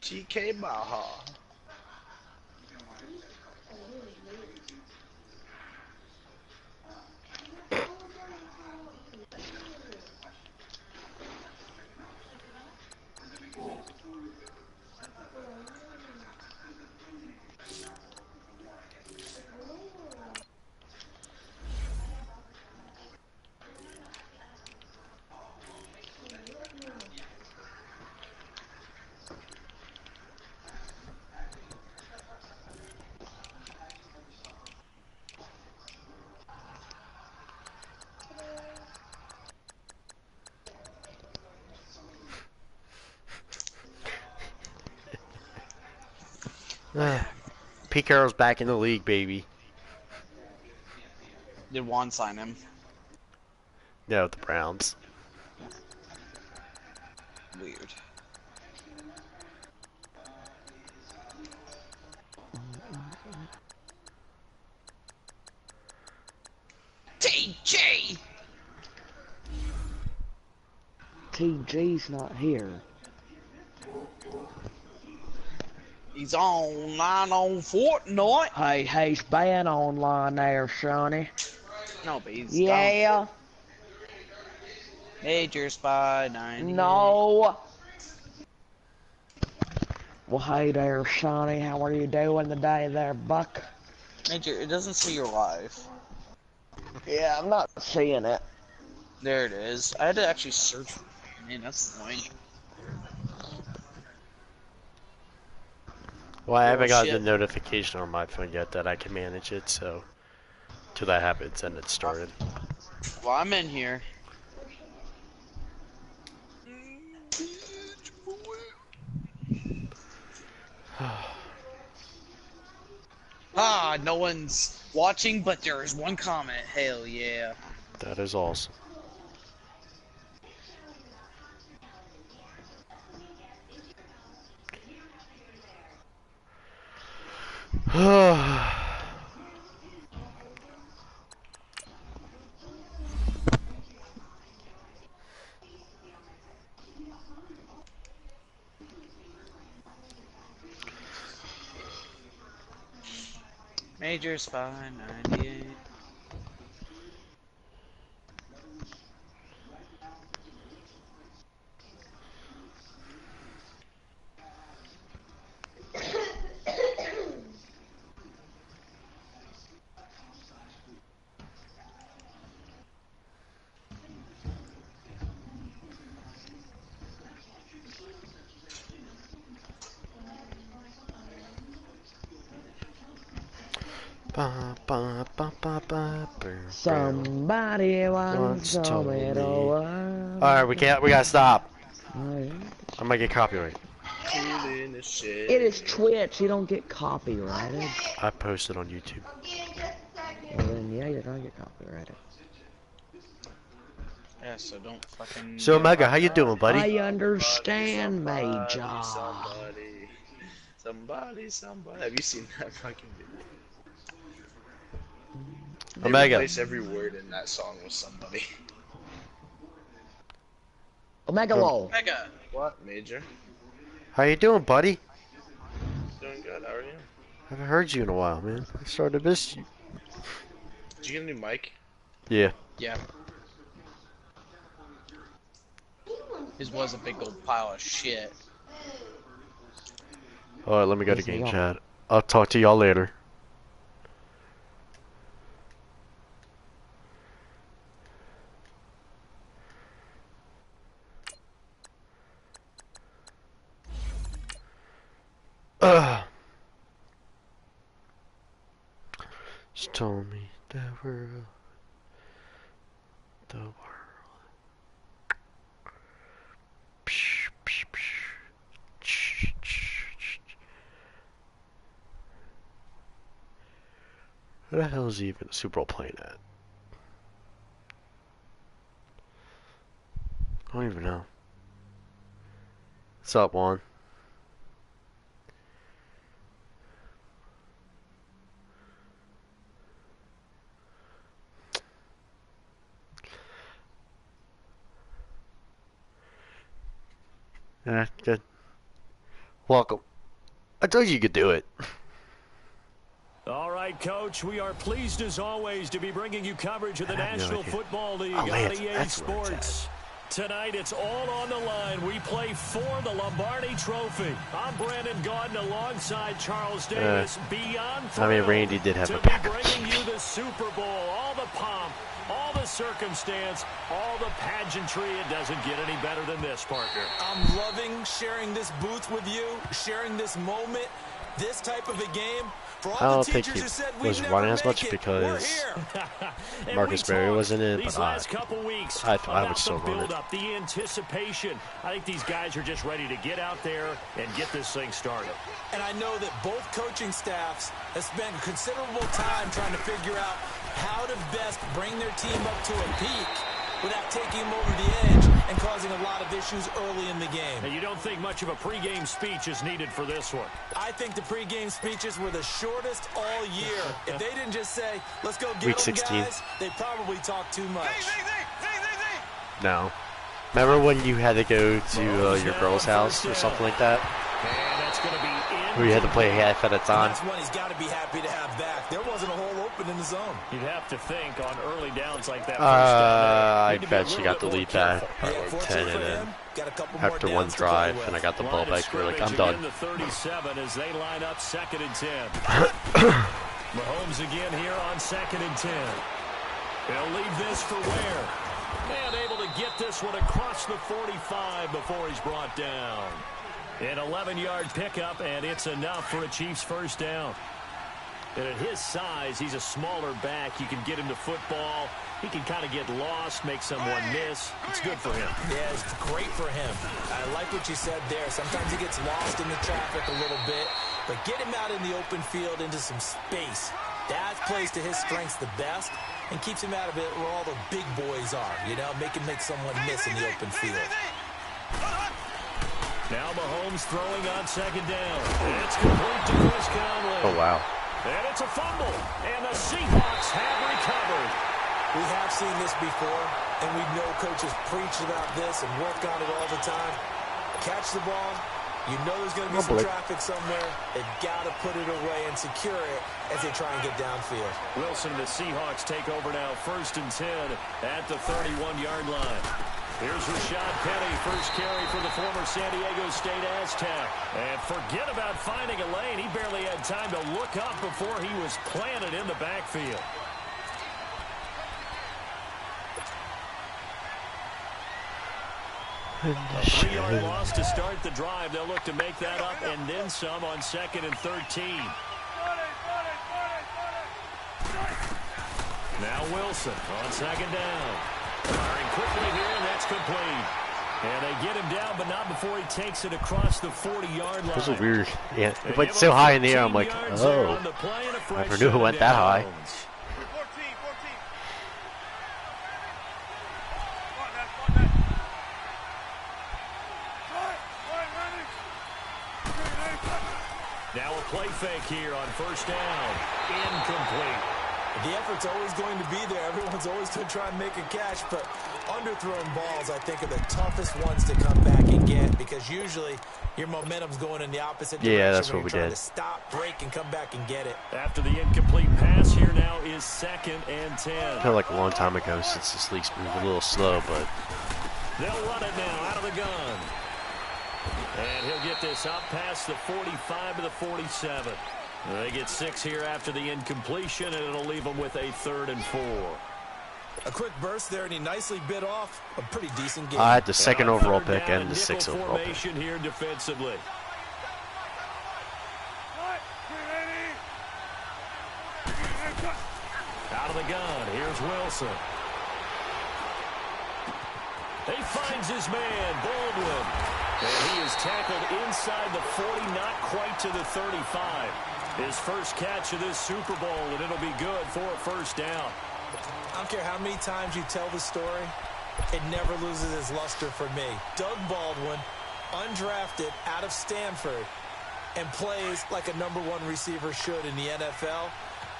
GK Baja. Pete Carroll's back in the league, baby. Did Juan sign him? Yeah, with the Browns. Weird. TJ! TJ's not here. He's online on Fortnite. Hey, he's been online there, Sonny. No, but he's Yeah. gone. Major Spy 98. No. Well, hey there, Sonny. How are you doing today there, Buck? Major, it doesn't say you're live. Yeah, I'm not seeing it. There it is. I had to actually search for it. Man, that's annoying. Well, I haven't gotten the shit. notification on my phone yet that I can manage it, so till that happens and it started. Well, I'm in here. Ah, no one's watching, but there is one comment. Hell yeah. That is awesome. Major Spy 98. Somebody once told me to work. Alright, we gotta stop. It I might get copyright. Cool in the shit. is Twitch. You don't get copyrighted. I posted on YouTube. Well, then, yeah, you're gonna get copyrighted. Yeah, so don't fucking. So, Omega, how you doing, buddy? I understand, Major. Somebody. Have you seen that fucking video? They Omega. replace every word in that song with somebody. Omega Low. Omega. What, Major? How you doing, buddy? Doing good. How are you? I haven't heard you in a while, man. I started to miss you. Did you get a new mic? Yeah. Yeah. His was a big old pile of shit. Alright, let me go to Yes, we game are. chat. I'll talk to y'all later. Just told me the world. The world. Psh, psh, psh. Ch, ch, ch. Where the hell is even Super Bowl playing at? I don't even know. What's up, Juan? Yeah, good. Welcome. I told you could do it. All right, Coach, we are pleased as always to be bringing you coverage of the National Football League on EA Sports. Tonight, it's all on the line. We play for the Lombardi Trophy. I'm Brandon Gaudin alongside Charles Davis. Beyond thrilled Randy did have to a be package. bringing you the Super Bowl. All the pomp, all the circumstance, all the pageantry. It doesn't get any better than this, partner. I'm loving sharing this booth with you, sharing this moment, this type of a game. For I all don't the think teachers he who said was we'd running never as much make it, because And Marcus we Berry talked wasn't in it, these but last couple weeks I about would still the run it. build-up, the anticipation. I think these guys are just ready to get out there and get this thing started. And I know that both coaching staffs have spent considerable time trying to figure out how to best bring their team up to a peak without taking them over the edge and causing a lot of issues early in the game. And you don't think much of a pregame speech is needed for this one? I think the pregame speeches were the shortest all year. If they didn't just say, let's go get Week them, 16. guys, they probably talked too much. No. Remember when you had to go to your girl's house or something like that? And that's going to be in. Where you had to play half at a time? That's one he's got to be happy to have back. There wasn't a hole open in the zone. You'd have to think on early downs like that. I bet you got the lead back by like 10, and then got a couple after more one downs to play drive, with. and I got the ball Line of back, you were like, I'm scrimmage done. again, the 37 as they line up 2nd and 10. Mahomes again here on 2nd and 10. He'll leave this for Ware. And able to get this one across the 45 before he's brought down. An 11-yard pickup, and it's enough for a Chiefs first down. And at his size, he's a smaller back. You can get him to football. He can kind of get lost, make someone miss. It's good for him. Yeah, it's great for him. I like what you said there. Sometimes he gets lost in the traffic a little bit, but get him out in the open field into some space. That plays to his strengths the best and keeps him out of it where all the big boys are, you know, make someone miss in the open field. Now Mahomes throwing on 2nd down. It's complete to Chris Conley. Oh, wow. And it's a fumble. And the Seahawks have recovered. We have seen this before, and we know coaches preach about this and work on it all the time. Catch the ball. You know there's going to be some traffic somewhere. They've got to put it away and secure it as they try and get downfield. Wilson and the Seahawks take over now 1st and 10 at the 31-yard line. Here's Rashad Penny, first carry for the former San Diego State Aztec. And forget about finding a lane. He barely had time to look up before he was planted in the backfield. A 3-yard loss to start the drive. They'll look to make that up and then some on 2nd and 13. Now Wilson on 2nd down. Firing quickly here, and that's complete. And they get him down, but not before he takes it across the 40-yard line. This is weird. Yeah, it went so high in the air, I'm like, oh. I never knew it went that high. Now a play fake here on 1st down. Incomplete. The effort's always going to be there. Everyone's always going to try and make a catch, but underthrown balls, I think, are the toughest ones to come back and get because usually your momentum's going in the opposite direction. Yeah, that's what we did. To stop, break, and come back and get it. After the incomplete pass, here now is 2nd and 10. Kind of like a long time ago since this league's moved a little slow, but They'll run it now out of the gun. And he'll get this up past the 45 to the 47. They get 6 here after the incompletion, and it'll leave them with a 3rd and 4. A quick burst there, and he nicely bit off a pretty decent game. I had the 2nd And overall 3rd pick down, and the nickel 6th overall pick. formation here defensively. Out of the gun, here's Wilson. He finds his man, Baldwin. And he is tackled inside the 40, not quite to the 35. His first catch of this Super Bowl, and it'll be good for a 1st down. I don't care how many times you tell the story, it never loses its luster for me. Doug Baldwin, undrafted out of Stanford, and plays like a #1 receiver should in the NFL.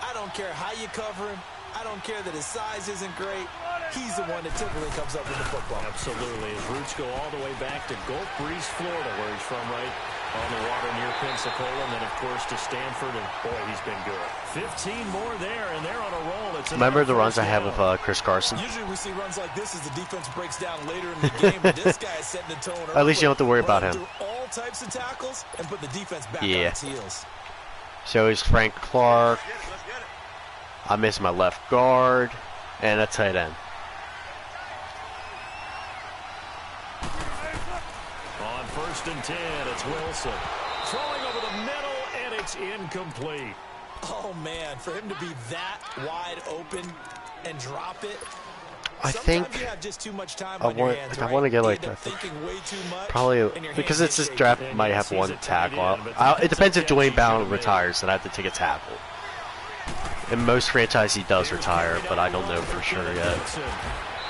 I don't care how you cover him. I don't care that his size isn't great. He's the one that typically comes up with the football. Absolutely. His roots go all the way back to Gulf Breeze, Florida, where he's from, right? on the water near Pensacola, and then, of course, to Stanford, and, boy, he's been good. 15 more there, and they're on a roll. It's remember the runs I had with Chris Carson? Usually we see runs like this as the defense breaks down later in the game, but this guy is setting the tone early. At least you don't have to worry about him. Through all types of tackles and put the defense back on its heels. So he's Frank Clark. I missed my left guard and a tight end. On 1st and 10, it's Wilson. Throwing over the middle, and it's incomplete. Oh, man, for him to be that wide open and drop it. I think you have just too much time I want to get like probably because it's this draft might have one tackle. It depends if Dwayne Bowden retires, then I have to take a tackle. In most franchises he does retire, but I don't know for sure yet.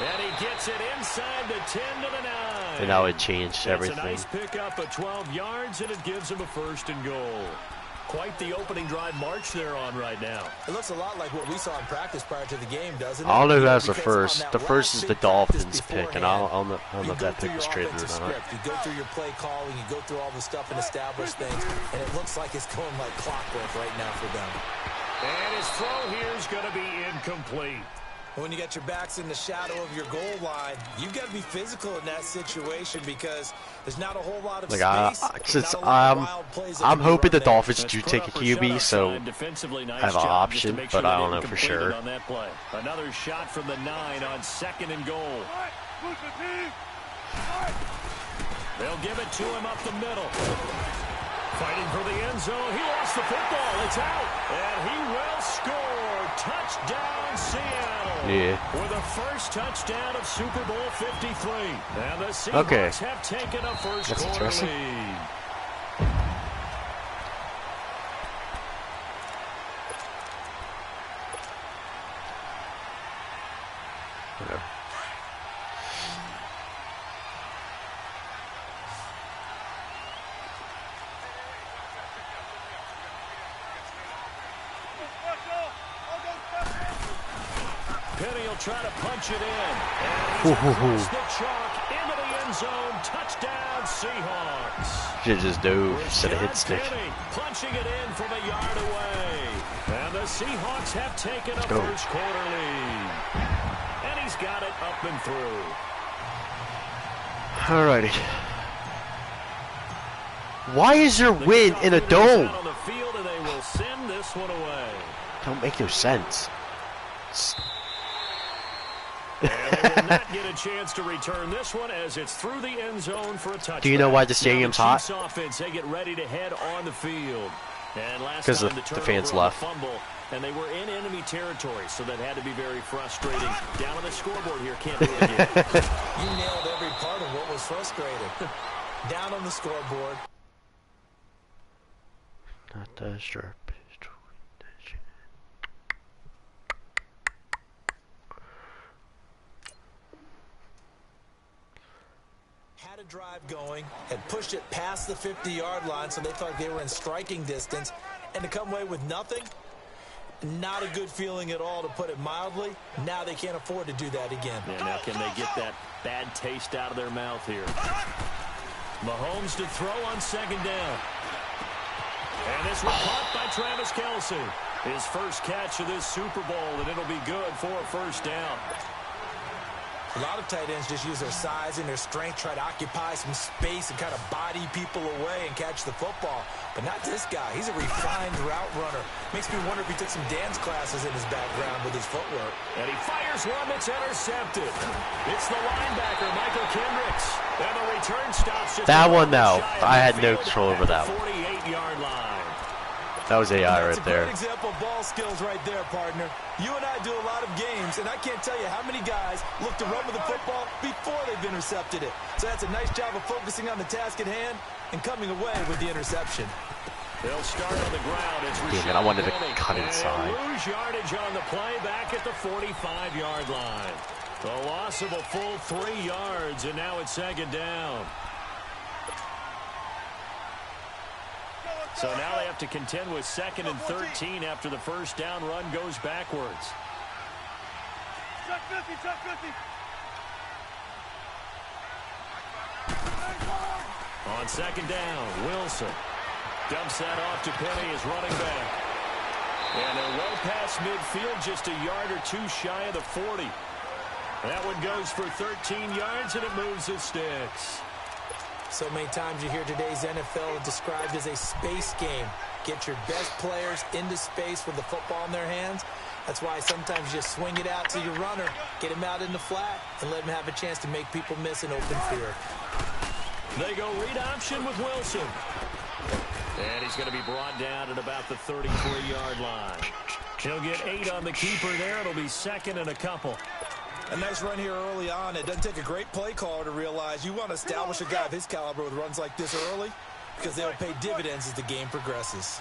And he gets it inside the 10 to the 9. And that would change everything. It's a nice pickup of 12 yards, and it gives him a 1st and goal. Quite the opening drive march they're on right now. It looks a lot like what we saw in practice prior to the game, doesn't it? I don't know who has the first. The first is the Dolphins pick, and I don't know if that pick was traded or not. You go through your play calling, you go through all the stuff and establish things, and it looks like it's going like clockwork right now for them. And his throw here is going to be incomplete. When you got your backs in the shadow of your goal line, you've got to be physical in that situation because there's not a whole lot of space. I'm hoping the Dolphins do take a QB, so I have an option, but I don't know for sure. On that play. Another shot from the 9 on 2nd and goal. They'll give it to him up the middle. Fighting for the end zone. He lost the football. It's out. And he will score. Touchdown, Seattle. Yeah. With the first touchdown of Super Bowl 53. And the Seahawks have taken a first quarter lead. Whatever. Try to punch it in. And he's across the chalk into the end zone. Touchdown, Seahawks. Should just dove instead of hit stick. Punching it in from a yard away. And the Seahawks have taken a first quarter lead. And he's got it up and through. Alrighty. Why is there wind in a dome? On the field, and they will send this one away. Don't make no sense. And they will not get a chance to return this one as it's through the end zone for a touchdown. Do you know why the stadium's hot? Offense, they get ready to head on the field. And last because time the fans left. Fumble, and they were in enemy territory, so that had to be very frustrating. Down on the scoreboard here, can't do it again. You nailed every part of what was frustrating. Down on the scoreboard. Not the sharp. Had a drive going, had pushed it past the 50-yard line, so they thought they were in striking distance, and to come away with nothing, not a good feeling at all, to put it mildly. Now they can't afford to do that again. Yeah, now can they get that bad taste out of their mouth here? Mahomes to throw on 2nd down. And this one caught by Travis Kelce. His first catch of this Super Bowl, and it'll be good for a first down. A lot of tight ends just use their size and their strength, try to occupy some space and kind of body people away and catch the football. But not this guy. He's a refined route runner. Makes me wonder if he took some dance classes in his background with his footwork. And he fires one that's intercepted. It's the linebacker, Michael Kendricks. And the return stops just that one, though. I had no control over that one. 48-yard line. That was AI right there. That's a great example of ball skills right there, partner. You and I do a lot of games, and I can't tell you how many guys look to run with the football before they've intercepted it. So that's a nice job of focusing on the task at hand and coming away with the interception. They'll start on the ground. It's Damn it, I wanted to cut inside. Lose yardage on the play back at the 45-yard line. The loss of a full 3 yards, and now it's 2nd down. So now they have to contend with 2nd and 13 after the first down run goes backwards. Check 50, check 50. On second down, Wilson dumps that off to Penny as running back. And they're well past midfield, just a yard or two shy of the 40. That one goes for 13 yards, and it moves the sticks. So many times you hear today's NFL described as a space game. Get your best players into space with the football in their hands. That's why sometimes you just swing it out to your runner, get him out in the flat, and let him have a chance to make people miss an open field. They go read option with Wilson. And he's going to be brought down at about the 33-yard line. He'll get 8 on the keeper there. It'll be second and a couple. A nice run here early on. It doesn't take a great play caller to realize you want to establish a guy of his caliber with runs like this early because they'll pay dividends as the game progresses.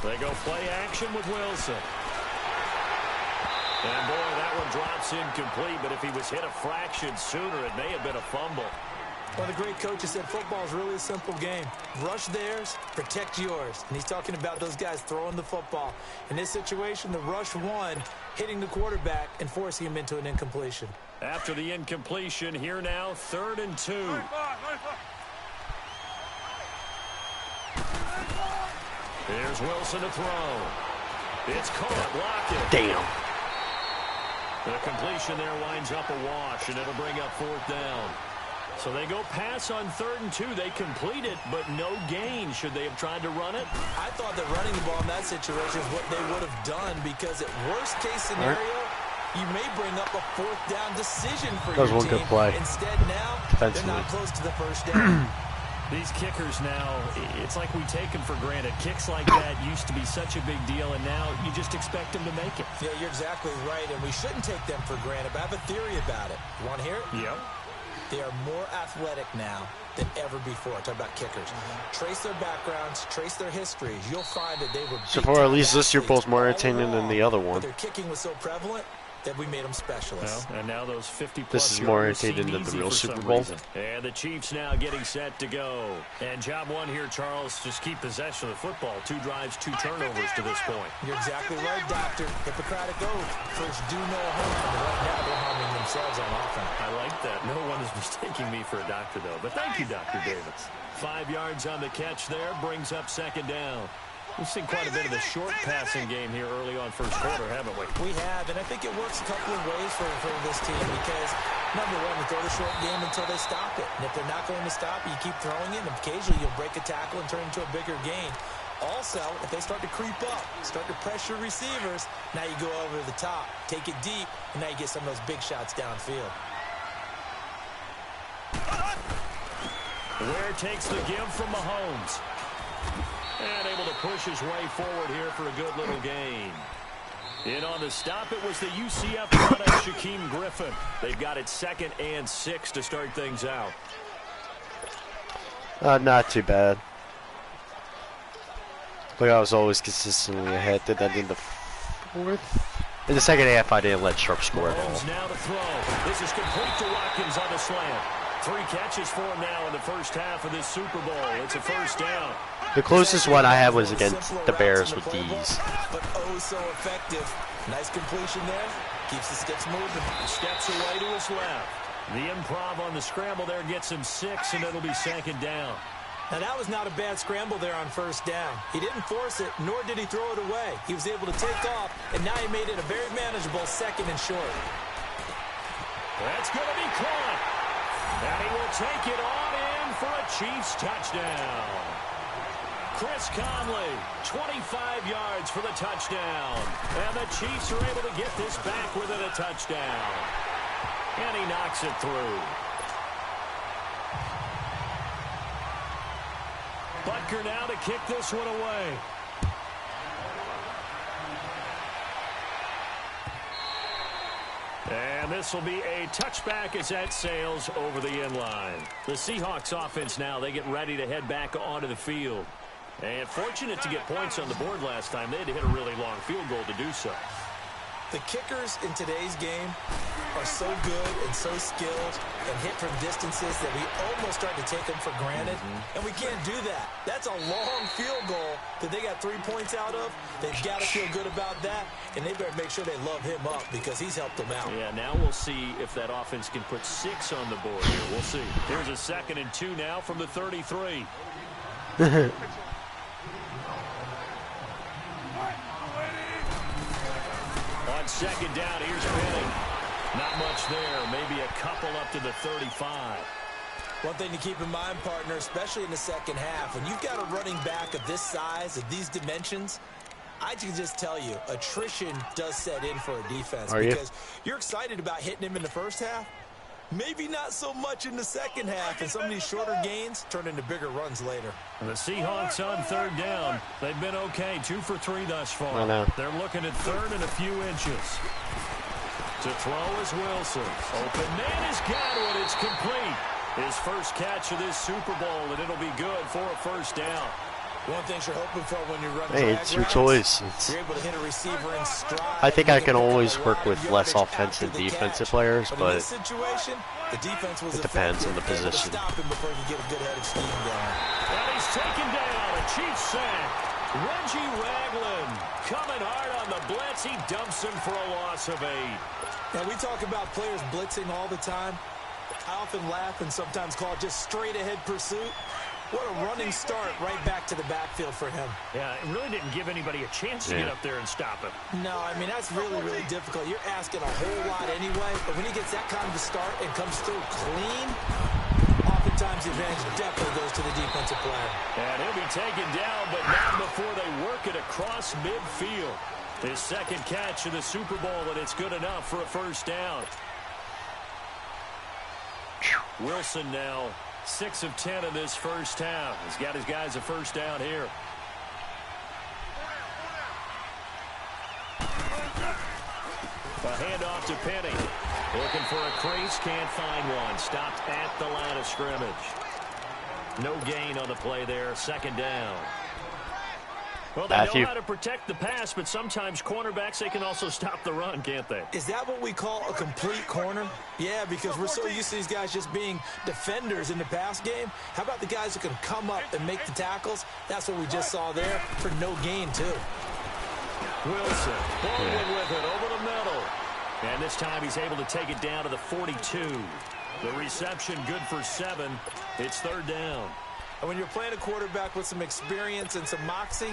They go play action with Wilson. And, boy, that one drops incomplete, but if he was hit a fraction sooner, it may have been a fumble. Well, the great coach has said football is really a simple game. Rush theirs, protect yours. And he's talking about those guys throwing the football. In this situation, the rush one, hitting the quarterback and forcing him into an incompletion. After the incompletion, here now, 3rd and 2. Here's Wilson to throw. It's caught, blocked it. Damn. The completion there winds up a wash, and it'll bring up 4th down. So they go pass on 3rd and 2. They complete it, but no gain. Should they have tried to run it? I thought that running the ball in that situation is what they would have done because at worst case scenario, you may bring up a 4th down decision for your team. That was one good play. Instead now, they're not close to the first down. These kickers now, it's like we take them for granted. Kicks like that used to be such a big deal, and now you just expect them to make it. Yeah, you're exactly right, and we shouldn't take them for granted, but I have a theory about it. You want to hear it? Yep. They are more athletic now than ever before. Talk about kickers. Trace their backgrounds, trace their histories. You'll find that they were so far, at least this year, both more entertaining than the other one. But their kicking was so prevalent that we made them specialists. Well, and now those 50-plus. This is more entertaining than the real Super Bowl. And the Chiefs now getting set to go. And job one here, Charles, just keep possession of the football. 2 drives, 2 turnovers to this point. You're exactly right, Doctor. Hippocratic oath. First, do no harm. And right now, they're harming themselves on offense. I like that. No one is mistaking me for a doctor, though. But thank you, Dr. Davis. 5 yards on the catch there. Brings up 2nd down. We've seen quite a bit of a short passing game here early on first quarter, haven't we? We have, and I think it works a couple of ways for this team because, number one, we throw the short game until they stop it. And if they're not going to stop it, you keep throwing it, and occasionally you'll break a tackle and turn it into a bigger gain. Also, if they start to creep up, start to pressure receivers, now you go over the top, take it deep, and now you get some of those big shots downfield. Ware takes the give from Mahomes. And able to push his way forward here for a good little gain. In on the stop, it was the UCF product, Shaquem Griffin. They've got it 2nd and 6 to start things out. Not too bad. But I was always consistently ahead. Did that in the 4th? In the second half, I didn't let Sharp score at all. Now to throw. This is complete to Watkins on the slant. 3 catches for him now in the first half of this Super Bowl. It's a 1st down. The closest one I had was against the Bears with these. But oh, so effective. Nice completion there. Keeps the sticks moving. Steps away to his left. The improv on the scramble there gets him 6, and it'll be 2nd down. Now, that was not a bad scramble there on 1st down. He didn't force it, nor did he throw it away. He was able to take off, and now he made it a very manageable 2nd and short. That's going to be caught. And he will take it on in for a Chiefs touchdown. Chris Conley, 25 yards for the touchdown. And the Chiefs are able to get this back within a touchdown. And he knocks it through. Butker now to kick this one away. And this will be a touchback as that sails over the end line. The Seahawks offense now, they get ready to head back onto the field. And fortunate to get points on the board last time. They had to hit a really long field goal to do so. The kickers in today's game are so good and so skilled and hit from distances that we almost start to take them for granted, and we can't do that. That's a long field goal that they got 3 points out of. They've got to feel good about that, and they better make sure they love him up because he's helped them out. Yeah, now we'll see if that offense can put 6 on the board here. We'll see. Here's a 2nd and 2 now from the 33. On 2nd down, here's Penny. Not much there. Maybe a couple up to the 35. One thing to keep in mind, partner, especially in the second half, when you've got a running back of this size, of these dimensions, I can just tell you, attrition does set in for a defense. Because you're excited about hitting him in the first half. Maybe not so much in the second half, and some of these shorter gains turn into bigger runs later. The Seahawks on 3rd down. They've been okay, 2 for 3 thus far. They're looking at 3rd and a few inches. To throw is Wilson. Open man is got it. It's complete. His first catch of this Super Bowl, and it'll be good for a 1st down. One thing you're hoping for when you run it's your choice. You're able to hit a receiver in stride. I think I can always work with less offensive defensive players, but in this situation, the defense was it depends on the position. Stop him before you get a good head of steam going. And he's taken down. A Chiefs sack. Reggie Ragland coming hard on the blitz. He dumps him for a loss of 8. Now, we talk about players blitzing all the time. I often laugh and sometimes call it just straight-ahead pursuit. What a running start right back to the backfield for him. Yeah, it really didn't give anybody a chance to get up there and stop him. No, I mean, that's really, really difficult. You're asking a whole lot anyway, but when he gets that kind of a start and comes through clean, oftentimes the advantage definitely goes to the defensive player. And he'll be taken down, but not before they work it across midfield. His 2nd catch of the Super Bowl, and it's good enough for a 1st down. Wilson now 6 of 10 in this first half. He's got his guys a 1st down here. A handoff to Penny. Looking for a crease, can't find one. Stopped at the line of scrimmage. No gain on the play there. 2nd down. Well, they know how to protect the pass, but sometimes cornerbacks, they can also stop the run, can't they? Is that what we call a complete corner? Yeah, because we're so used to these guys just being defenders in the pass game. How about the guys who can come up and make the tackles? That's what we just saw there for no gain, too. Wilson, Baldwin with it over the middle. And this time he's able to take it down to the 42. The reception good for 7. It's 3rd down. And when you're playing a quarterback with some experience and some moxie,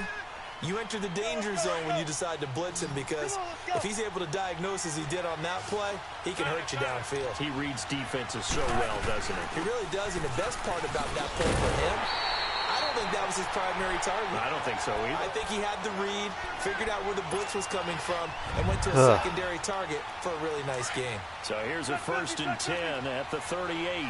you enter the danger zone when you decide to blitz him, because if he's able to diagnose as he did on that play, he can hurt you downfield. He reads defenses so well, doesn't he? He really does, and the best part about that play for him, I don't think that was his primary target. I don't think so either. I think he had the read, figured out where the blitz was coming from, and went to a secondary target for a really nice game. So here's a 1st and 10 at the 38.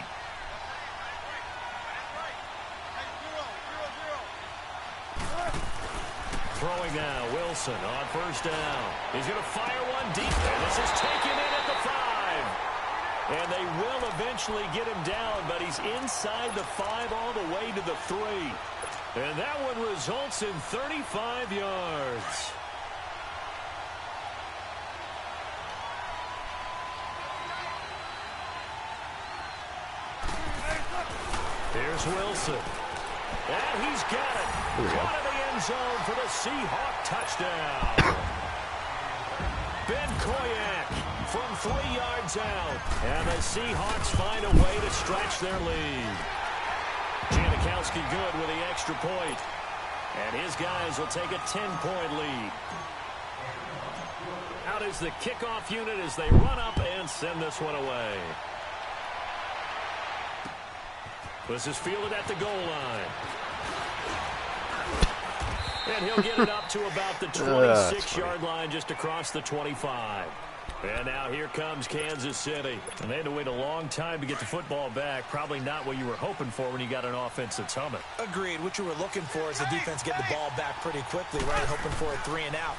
Throwing now, Wilson on 1st down. He's going to fire one deep, and this is taken in at the 5. And they will eventually get him down, but he's inside the 5 all the way to the 3. And that one results in 35 yards. Here's Wilson. And he's got it. Out of the end zone for the Seahawk touchdown. Ben Koyak from 3 yards out. And the Seahawks find a way to stretch their lead. Janikowski good with the extra point. And his guys will take a 10-point lead. Out is the kickoff unit as they run up and send this one away. This is fielded at the goal line. And he'll get it up to about the 26-yard line, just across the 25. And now here comes Kansas City. And they had to wait a long time to get the football back. Probably not what you were hoping for when you got an offense that's humming. Agreed. What you were looking for is the defense get the ball back pretty quickly, right? Hoping for a 3 and out.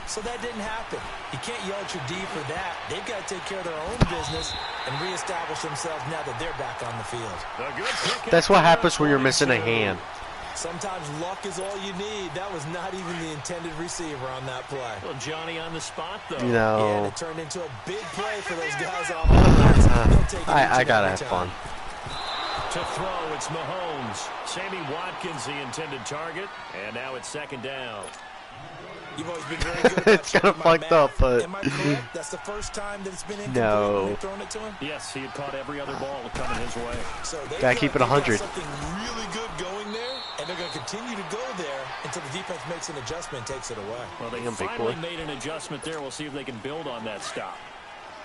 So that didn't happen. You can't yell at your D for that. They've got to take care of their own business and reestablish themselves now that they're back on the field. That's what happens when you're missing a hand. Sometimes luck is all you need. That was not even the intended receiver on that play. Well, Johnny on the spot, though. No. Yeah, and it turned into a big play for those guys on offense. They'll take it I gotta have every fun. time. To throw, it's Mahomes. Sammy Watkins, the intended target. And now it's second down. You've always been very good about It's kind of checking my fucked up, math. but Am I correct? That's the first time that it's been incomplete No. when they've thrown it to him? Yes, he had caught every other ball coming his way. So they Gotta feel keep it like they've 100. got something really good going there, and they're going to continue to go there until the defense makes an adjustment and takes it away. Well, they Damn, big finally boy. made an adjustment there. We'll see if they can build on that stop.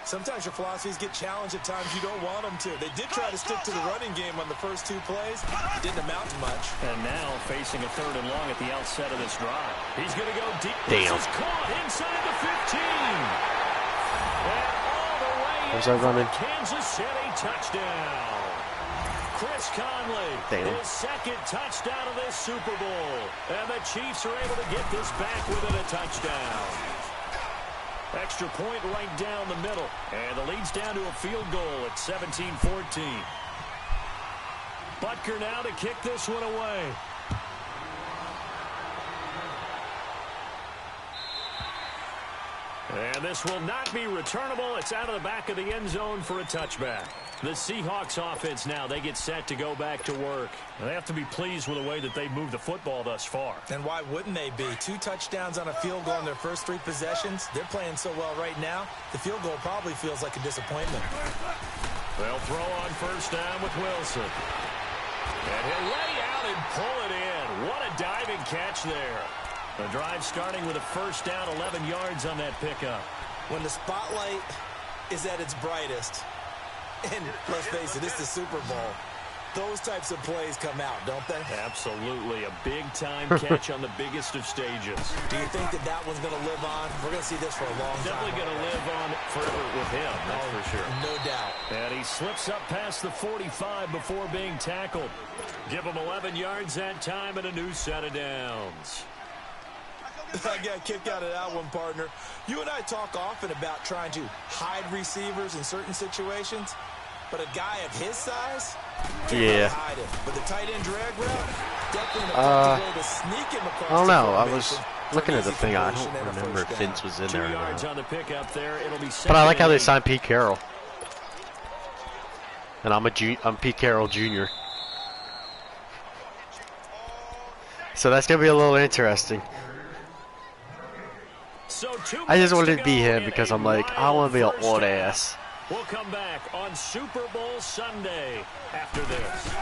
Sometimes your philosophies get challenged at times you don't want them to. They did try to stick to the running game on the first 2 plays. It didn't amount to much. And now facing a 3rd and long at the outset of this drive. He's going to go deep. Damn. This is caught inside the 15. And all the way Where's in that for running? a Kansas City touchdown. Chris Conley, Damn. his 2nd touchdown of this Super Bowl. And the Chiefs are able to get this back within a touchdown. Extra point right down the middle. And the lead's down to a field goal at 17-14. Butker now to kick this one away. And this will not be returnable. It's out of the back of the end zone for a touchback. The Seahawks offense now, they get set to go back to work. They have to be pleased with the way that they moved the football thus far. And why wouldn't they be? 2 touchdowns on a field goal in their first 3 possessions. They're playing so well right now, the field goal probably feels like a disappointment. They'll throw on first down with Wilson. And he'll lay out and pull it in. What a diving catch there. The drive starting with a first down, 11 yards on that pickup. When the spotlight is at its brightest, and let's face it, it's the Super Bowl, those types of plays come out, don't they? Absolutely. A big-time catch on the biggest of stages. Do you think that that one's going to live on? We're going to see this for a long time. Definitely going to live on forever with him, that's for sure. No doubt. And he slips up past the 45 before being tackled. Give him 11 yards that time and a new set of downs. I got a kick out of that one, partner. You and I talk often about trying to hide receivers in certain situations, but a guy of his size Yeah. hide him. But the tight end drag route, definitely an effective way to sneak him across. I don't the know. I was formation for looking an at the easy thing. I conversion don't and a remember if first down. Vince was in 2 there or yards not. on the pickup there. It'll be But I like how they 2nd signed Pete Carroll. And I'm Pete Carroll Jr. So that's going to be a little interesting. So I just wanted to be him because I'm like, I want to be an old ass. We'll come back on Super Bowl Sunday after this.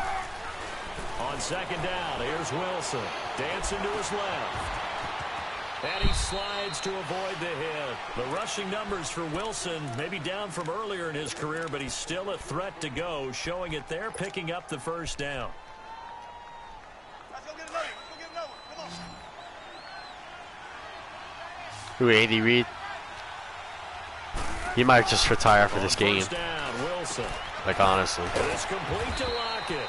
On second down, here's Wilson. Dancing to his left. And he slides to avoid the hit. The rushing numbers for Wilson maybe down from earlier in his career, but he's still a threat to go, showing it there, picking up the first down. Let's go get another one. Let's go get another one. Come on. Who, Andy Reid? He might just retire after this game. First down, Wilson. Like, honestly. It's complete to Lockett.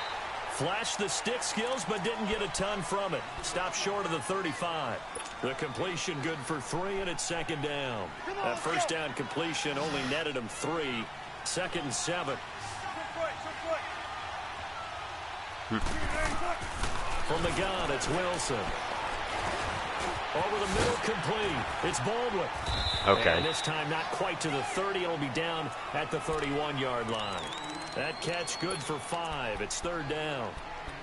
Flashed the stick skills, but didn't get a ton from it. Stopped short of the 35. The completion good for 3, and it's second down. That first down completion only netted him 3. 2nd and 7. From the gun, it's Wilson. Over the middle, complete. It's Baldwin. Okay. And this time not quite to the 30. It'll be down at the 31-yard line. That catch good for 5. It's 3rd down.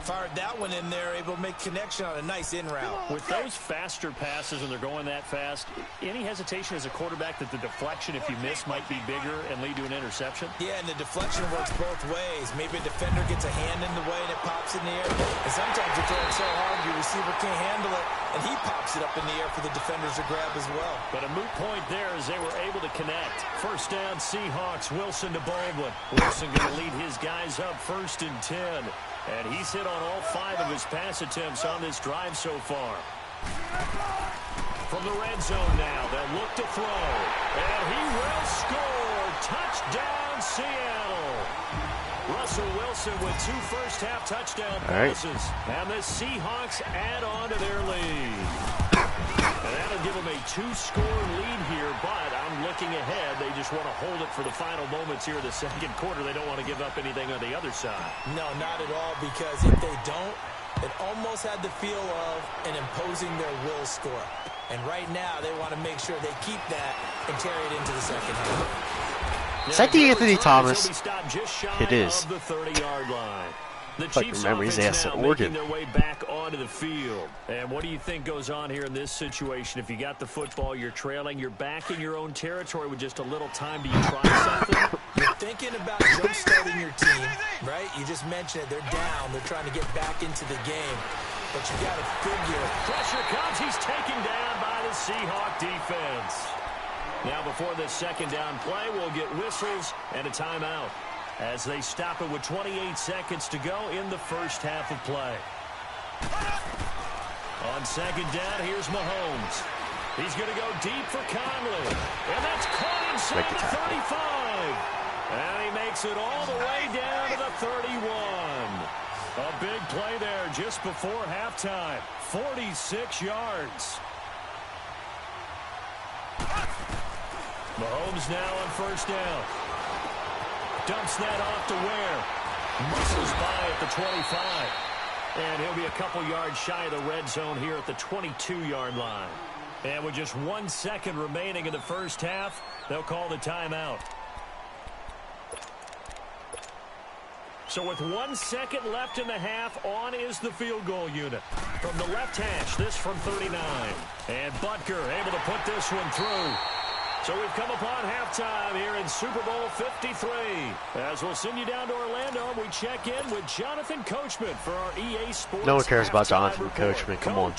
Fired that one in there, able to make connection on a nice in route. With those faster passes and they're going that fast, any hesitation as a quarterback that the deflection, if you miss, might be bigger and lead to an interception? Yeah, and the deflection works both ways. Maybe a defender gets a hand in the way and it pops in the air. And sometimes you're throwing so hard your receiver can't handle it, and he pops it up in the air for the defenders to grab as well. But a moot point there as they were able to connect. First down, Seahawks. Wilson to Baldwin. Wilson going to lead his guys up 1st and 10. And he's hit on all 5 of his pass attempts on this drive so far. From the red zone now, they'll look to throw. And he will score. Touchdown, Seattle. Russell Wilson with 2 first-half touchdown passes. And the Seahawks add on to their lead. And that'll give them a 2-score lead here, but I'm looking ahead. They just want to hold it for the final moments here in the 2nd quarter. They don't want to give up anything on the other side. No, not at all, because if they don't, It almost had the feel of an imposing their will score. And right now, they want to make sure they keep that and carry it into the second half. Is that the Anthony Thomas? It is. The 30-yard line. The Like, Chiefs remember, he's offense ass at now Oregon. making their way back onto the field. And what do you think goes on here in this situation? If you got the football, you're trailing, you're back in your own territory with just a little time. Do you try something? You're thinking about jump-starting your team, right? You just mentioned it. They're down. They're trying to get back into the game. But you got to figure. Pressure comes. He's taken down by the Seahawk defense. Now before this second down play, we'll get whistles and a timeout as they stop it with 28 seconds to go in the first half of play. On second down, here's Mahomes. He's going to go deep for Conley. And that's caught inside the 35. And he makes it all the way down to the 31. A big play there just before halftime. 46 yards. Mahomes now on first down. Dumps that off to Ware. Muscles by at the 25. And he'll be a couple yards shy of the red zone here at the 22-yard line. And with just 1 second remaining in the first half, they'll call the timeout. So with 1 second left in the half, on is the field goal unit. From the left hash, this from 39. And Butker able to put this one through. So we've come upon halftime here in Super Bowl 53. As we'll send you down to Orlando, we check in with Jonathan Coachman for our EA Sports. No one cares about Jonathan report. Coachman. Come on.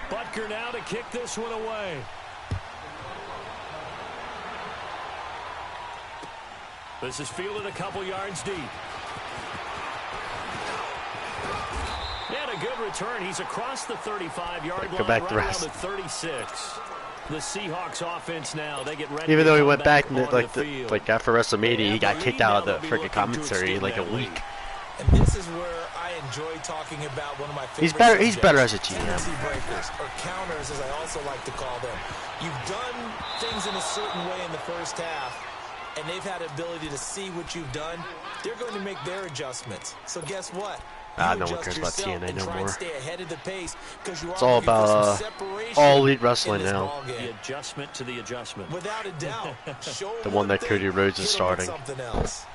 Butker now to kick this one away. This is fielded a couple yards deep. And a good return. He's across the 35-yard line, back right the rest. around the 36. The Seahawks offense now, they get ready. Even to though he come went back onto like the field. like after WrestleMania, he got kicked out of the freaking commentary like a week. And this is where I enjoy talking about one of my favorite He's better. He's subjects, better as a tendency GM. breakers, or counters, as I also like to call them. You've done things in a certain way in the first half, and they've had the ability to see what you've done. They're going to make their adjustments. So guess what? No one cares about TNA no more. Stay ahead of the pace, you it's all about all elite wrestling now. The adjustment to the adjustment. Without a doubt. The one that Cody Rhodes is starting.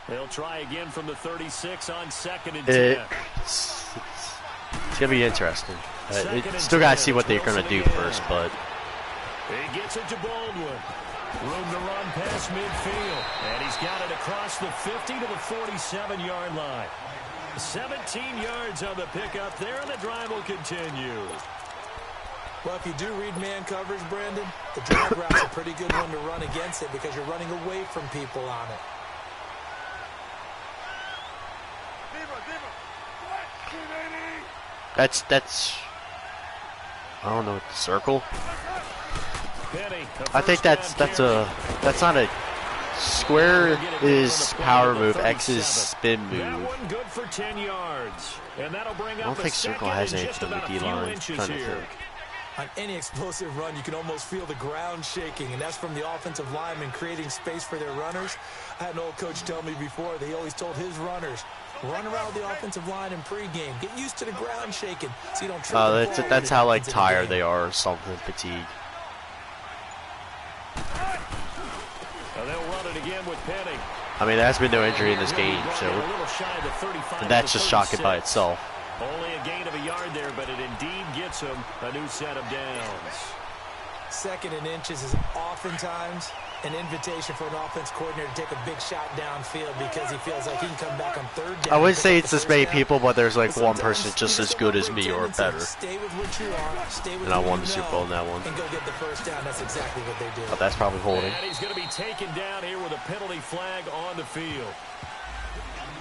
They'll try again from the 36 on second and 10. It's gonna be interesting. Still gotta see what they're gonna do first, but he gets it to Baldwin. Room to run past midfield, and he's got it across the 50 to the 47-yard line. 17 yards on the pickup there, and the drive will continue. Well, if you do read man coverage, Brandon, the drag route's a pretty good one to run against it because you're running away from people on it. that's I don't know, circle. Penny, I think that's not a square is power move, X is spin that move. one good for 10 yards. And that'll bring I don't up think a circle second has and just anything with about a few D-line. inches Trying to here. think. On any explosive run, you can almost feel the ground shaking, and that's from the offensive linemen creating space for their runners. I had an old coach tell me before that he always told his runners, run around the offensive line in pregame. Get used to the ground shaking so you don't trip the ball That's how like into the tired game. they are or something, fatigue. Now they'll run it again with Penny. I mean, there has been no injury in this game, so A little shy of the 35 and that's to just shocking by 36. itself. Only a gain of a yard there, but it indeed gets him a new set of downs. Second and inches is oftentimes an invitation for an offense coordinator to take a big shot downfield because he feels like he can come back on third down. I wouldn't pick say up it's the this first many down. people, but there's like But one sometimes person you just as have good a as great me or tendency to better. Stay with what you are, stay with And I what won you the Super know, Bowl in that one. and go get the first down. That's exactly what they do. But that's probably holding. And he's going to be taken down here with a penalty flag on the field.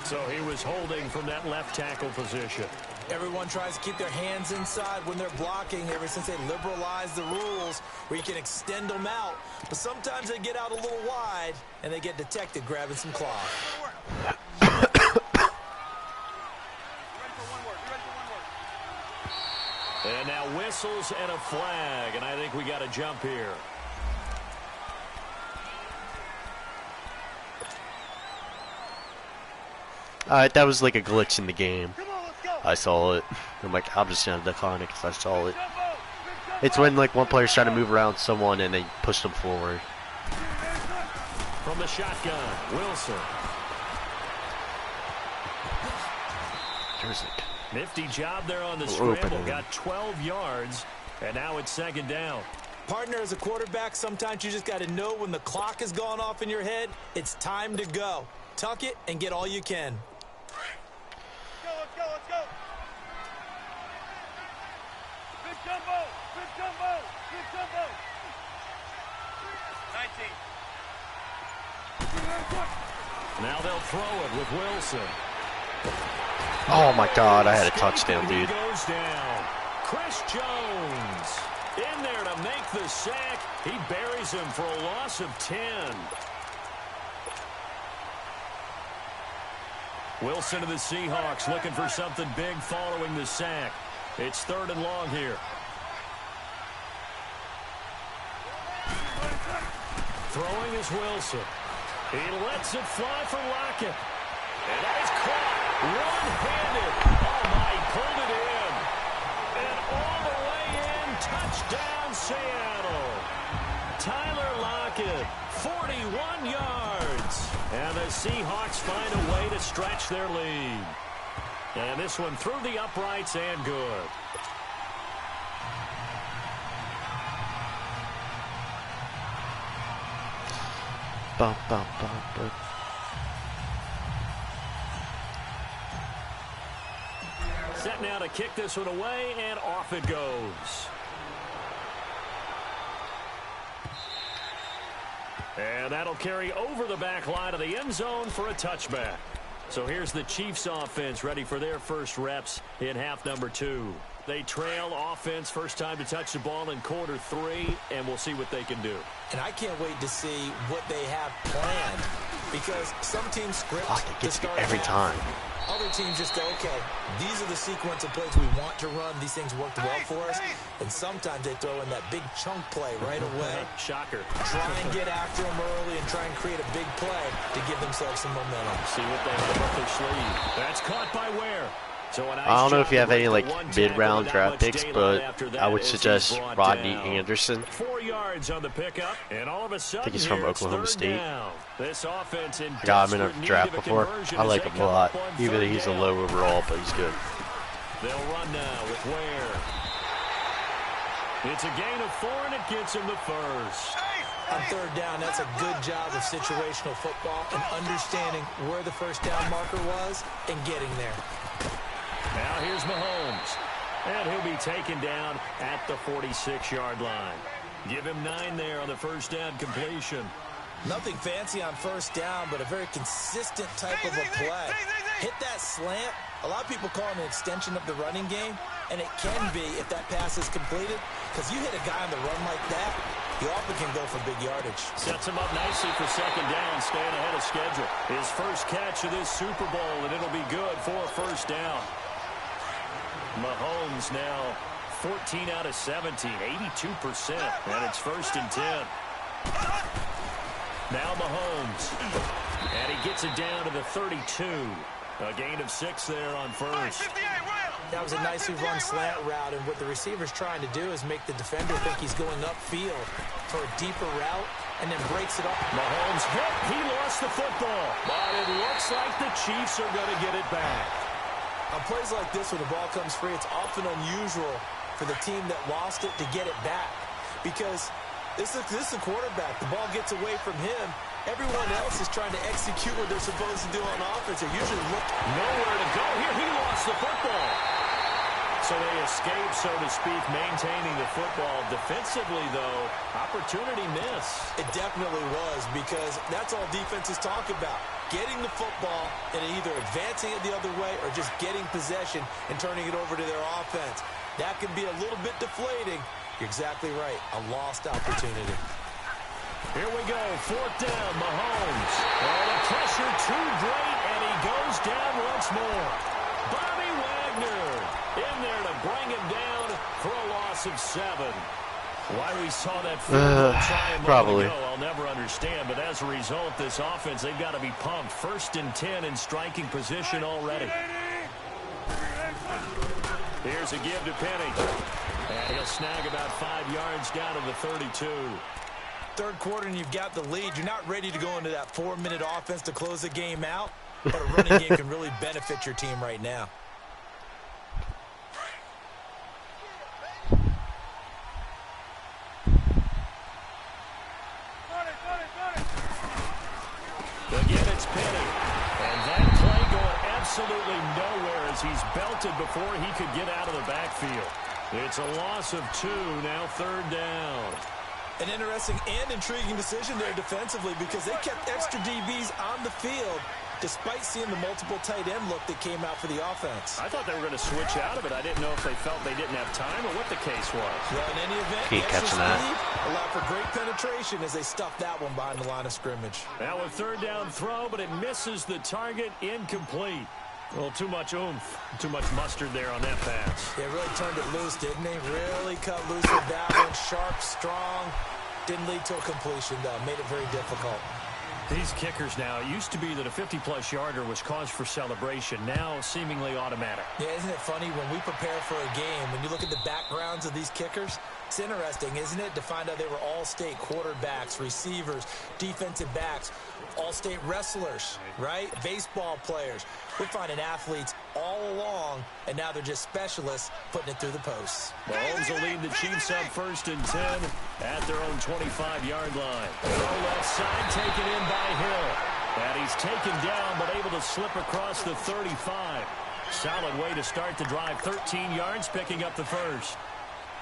So he was holding from that left tackle position. Everyone tries to keep their hands inside when they're blocking ever since they liberalized the rules where you can extend them out. But sometimes they get out a little wide and they get detected grabbing some cloth. And now whistles and a flag, and I think we got a jump here. That was like a glitch in the game. Come on, let's go. I saw it. I'm like, I'm just gonna decline it because I saw it. It's when like one player's trying to move around someone and they push them forward. From the shotgun, Wilson. There's it. Nifty job there on the scramble. Got 12 yards, and now it's second down. Partner, as a quarterback, sometimes you just got to know when the clock has gone off in your head, it's time to go. Tuck it and get all you can. Let's go, let's go. Big jumbo, big jumbo, big jumbo. 19. Now they'll throw it with Wilson. Oh my God! I had a touchdown, He dude. goes down. Chris Jones in there to make the sack. He buries him for a loss of 10. Wilson to the Seahawks looking for something big following the sack. It's 3rd and long here. Throwing is Wilson. He lets it fly for Lockett. And that is caught one-handed. Oh, my, he pulled it in. And all the way in, touchdown Seattle. Tyler Lockett, 41 yards. And the Seahawks find a way to stretch their lead. And this one through the uprights and good. Bum, bum, bum, bum. Set now to kick this one away, and off it goes. And that'll carry over the back line of the end zone for a touchback. So here's the Chiefs offense ready for their first reps in half number 2. They trail offense, first time to touch the ball in quarter 3, and we'll see what they can do. And I can't wait to see what they have planned, because some teams script It gets me start every half. time. Other teams just go, okay, these are the sequence of plays we want to run. These things worked well for us. And sometimes they throw in that big chunk play right away. Shocker. Try and get after them early and try and create a big play to give themselves some momentum. See what they have up their sleeve. That's caught by Ware. So a nice I don't know if you have job any like with one mid-round tackle, draft not much picks, daylight but after that I would as he's suggest brought Rodney down. Anderson. 4 yards on the pickup, and all of a sudden he's from here it's Oklahoma 3rd State. down. This offense in I got him in desperate a need draft of a before. conversion I as like they him a come lot, up on even though 3rd he's a down. low overall, but he's good. They'll run now with Ware. It's a gain of 4, and it gets him the first. On 3rd down, that's a good job of situational football and understanding where the first down marker was and getting there. Now here's Mahomes. And he'll be taken down at the 46-yard line. Give him 9 there on the first down completion. Nothing fancy on first down, but a very consistent type of a play. Hit that slant. A lot of people call it an extension of the running game, and it can be if that pass is completed, because you hit a guy on the run like that, you often can go for big yardage. Sets him up nicely for second down, staying ahead of schedule. His first catch of this Super Bowl, and it'll be good for a first down. Mahomes now 14 out of 17, 82%, and it's 1st and 10. Now Mahomes, and he gets it down to the 32. A gain of 6 there on first. That was a nicely run slant route, and what the receiver's trying to do is make the defender think he's going upfield for a deeper route, and then breaks it up. Mahomes hit. He lost the football, but it looks like the Chiefs are going to get it back. On plays like this where the ball comes free, it's often unusual for the team that lost it to get it back, because this is a quarterback. The ball gets away from him. Everyone else is trying to execute what they're supposed to do on offense. They usually look nowhere to go. Here he lost the football. So they escape, so to speak, maintaining the football. Defensively, though, opportunity miss. It definitely was, because that's all defenses talk about. Getting the football and either advancing it the other way or just getting possession and turning it over to their offense. That can be a little bit deflating. You're exactly right. A lost opportunity. Here we go. 4th down, Mahomes. Oh, the pressure too great, and he goes down once more. Bobby Wagner in there to bring him down for a loss of 7. Why we saw that field goal try a moment probably. ago, I'll never understand. But as a result, this offense, they've got to be pumped. 1st and 10 in striking position already. Here's a give to Penny. And he'll snag about 5 yards down to the 32. Third quarter and you've got the lead. You're not ready to go into that 4-minute offense to close the game out. But a running game can really benefit your team right now. Again, it's Penny. And that play going absolutely nowhere as he's belted before he could get out of the backfield. It's a loss of 2, now 3rd down. An interesting and intriguing decision there defensively because they kept extra DBs on the field despite seeing the multiple tight end look that came out for the offense. I thought they were going to switch out of it. I didn't know if they felt they didn't have time or what the case was. Well, in any event, Keep catching that. Allowed for great penetration as they stuffed that one behind the line of scrimmage. Now a 3rd down throw, but it misses the target, incomplete. Well, too much oomph, too much mustard there on that pass. They really turned it loose, didn't they? Really cut loose with that one. Sharp, strong. Didn't lead to a completion, though. Made it very difficult. These kickers now, it used to be that a 50-plus yarder was cause for celebration. Now seemingly automatic. Yeah, isn't it funny when we prepare for a game, when you look at the backgrounds of these kickers, it's interesting, isn't it, to find out they were all-state quarterbacks, receivers, defensive backs, all-state wrestlers, right? Baseball players. We're finding athletes all along, and now they're just specialists putting it through the posts. Mahomes will lead the Chiefs up 1st and 10 at their own 25-yard line. Throw left side, taken in by Hill. And he's taken down, but able to slip across the 35. Solid way to start the drive. 13 yards, picking up the 1st.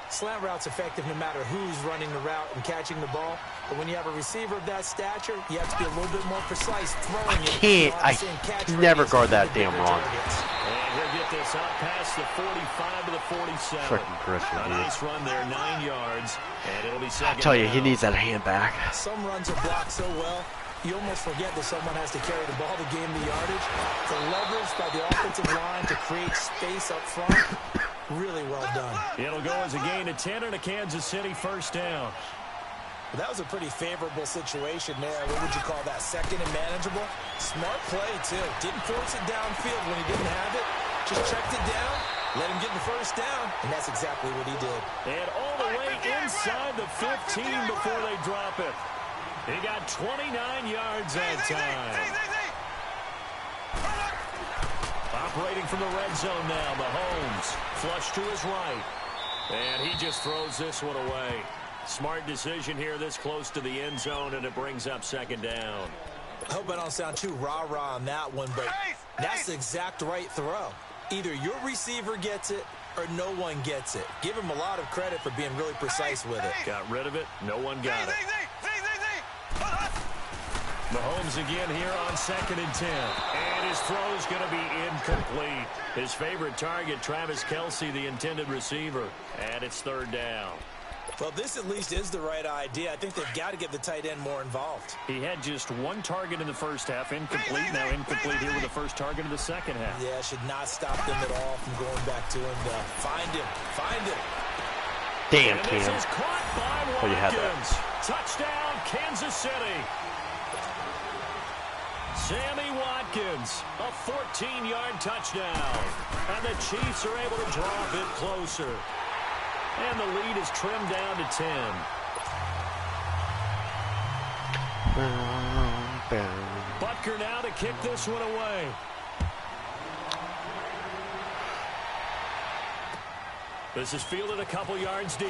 Slant route's effective no matter who's running the route and catching the ball. But when you have a receiver of that stature, you have to be a little bit more precise throwing it. I never guard that damn wrong. And he'll get this up past the 45 to the 47. Freaking Griffin, A nice run there, 9 yards. And it'll be second I tell you, down. he needs that hand back. Some runs are blocked so well, you almost forget that someone has to carry the ball to gain the yardage. The leverage by the offensive line to create space up front, really well done. It'll go as a gain of 10 and a Kansas City 1st down. That was a pretty favorable situation there. What would you call that? 2nd and manageable? Smart play, too. Didn't force it downfield when he didn't have it. Just checked it down, let him get the 1st down, and that's exactly what he did. And all the way inside the 15 before they drop it. He got 29 yards that time. Operating from the red zone now, Mahomes. Flush to his right. And he just throws this one away. Smart decision here this close to the end zone, and it brings up 2nd down. I hope I don't sound too rah-rah on that one, but that's the exact right throw. Either your receiver gets it or no one gets it. Give him a lot of credit for being really precise with it. Got rid of it. No one got it. Mahomes again here on 2nd and 10. And his throw's going to be incomplete. His favorite target, Travis Kelce, the intended receiver. And it's 3rd down. Well, this at least is the right idea. I think they've got to get the tight end more involved. He had just 1 target in the 1st half, incomplete. Now incomplete here with the 1st target of the 2nd half. Yeah, should not stop them at all from going back to him. Find him. Damn, And Cam. this is caught by Oh, you had that. Watkins. Touchdown, Kansas City. Sammy Watkins, a 14-yard touchdown. And the Chiefs are able to draw a bit closer. And the lead is trimmed down to 10. Butker now to kick this one away. This is fielded a couple yards deep.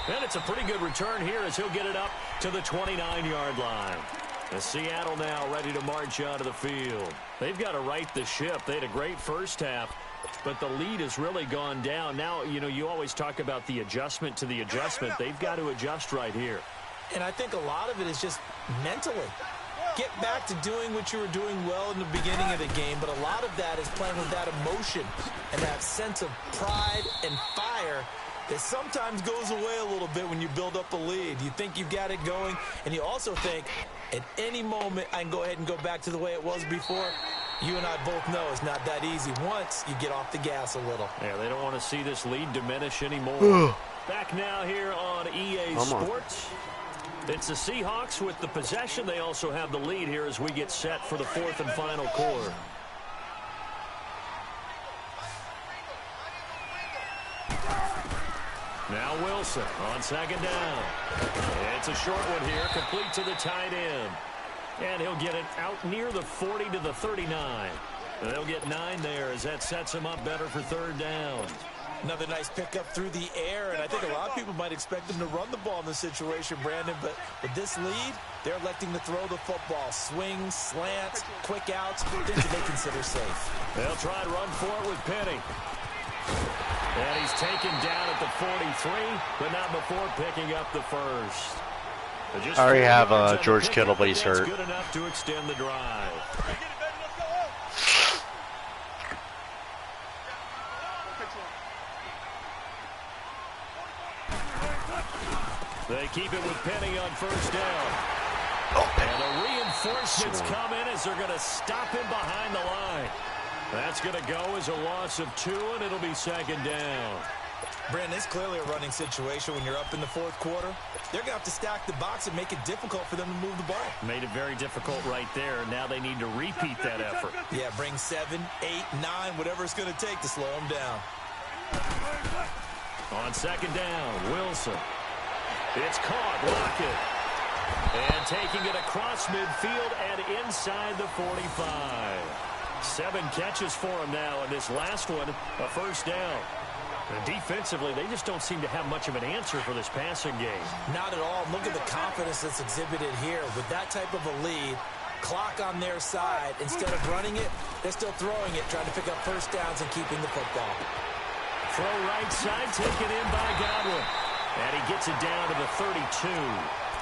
And it's a pretty good return here as he'll get it up to the 29-yard line. And Seattle now ready to march out of the field. They've got to right the ship. They had a great 1st half, but the lead has really gone down. Now, you know, you always talk about the adjustment to the adjustment. They've got to adjust right here. And I think a lot of it is just mentally. Get back to doing what you were doing well in the beginning of the game, but a lot of that is playing with that emotion and that sense of pride and fire that sometimes goes away a little bit when you build up a lead. You think you've got it going, and you also think, at any moment, I can go ahead and go back to the way it was before. You and I both know it's not that easy once you get off the gas a little. Yeah, they don't want to see this lead diminish anymore. Back now here on EA Sports. It's the Seahawks with the possession. They also have the lead here as we get set for the fourth and final quarter. Now Wilson on second down. It's a short one here, complete to the tight end. And he'll get it out near the 40 to the 39. They'll get 9 there as that sets him up better for third down. Another nice pickup through the air, and I think a lot of people might expect him to run the ball in this situation, Brandon, but with this lead, they're electing to throw the football. Swings, slants, quick outs, things that they consider safe. They'll try and run for it with Penny. And he's taken down at the 43, but not before picking up the first. I already have George Kittle, but he's hurt. Good enough to extend the drive. They keep it with Penny on first down. And the reinforcements come in as they're going to stop him behind the line. That's going to go as a loss of 2, and it'll be second down. Brandon, it's clearly a running situation when you're up in the fourth quarter. They're going to have to stack the box and make it difficult for them to move the ball. Made it very difficult right there. Now they need to repeat that effort. Yeah, bring 7, 8, 9, whatever it's going to take to slow them down. On second down, Wilson. It's caught, Lockett. And taking it across midfield and inside the 45. 7 catches for him now, and this last one, a first down. And defensively, they just don't seem to have much of an answer for this passing game. Not at all. Look at the confidence that's exhibited here. With that type of a lead, clock on their side, instead of running it, they're still throwing it, trying to pick up first downs and keeping the football. Throw right side, taken in by Godwin. And he gets it down to the 32.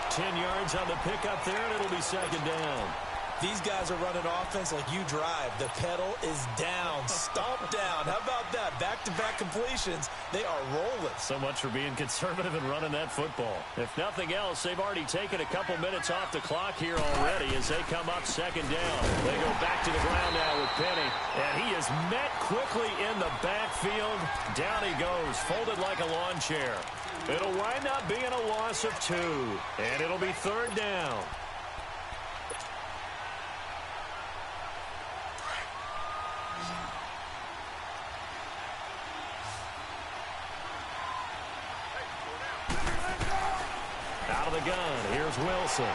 10 yards on the pickup there, and it'll be second down. These guys are running offense like you drive. The pedal is down, stomp down. How about that? Back-to-back completions. They are rolling. So much for being conservative and running that football. If nothing else, they've already taken a couple minutes off the clock here already as they come up second down. They go back to the ground now with Penny. And he is met quickly in the backfield. Down he goes, folded like a lawn chair. It'll wind up being a loss of 2. And it'll be third down. Out of the gun, here's Wilson.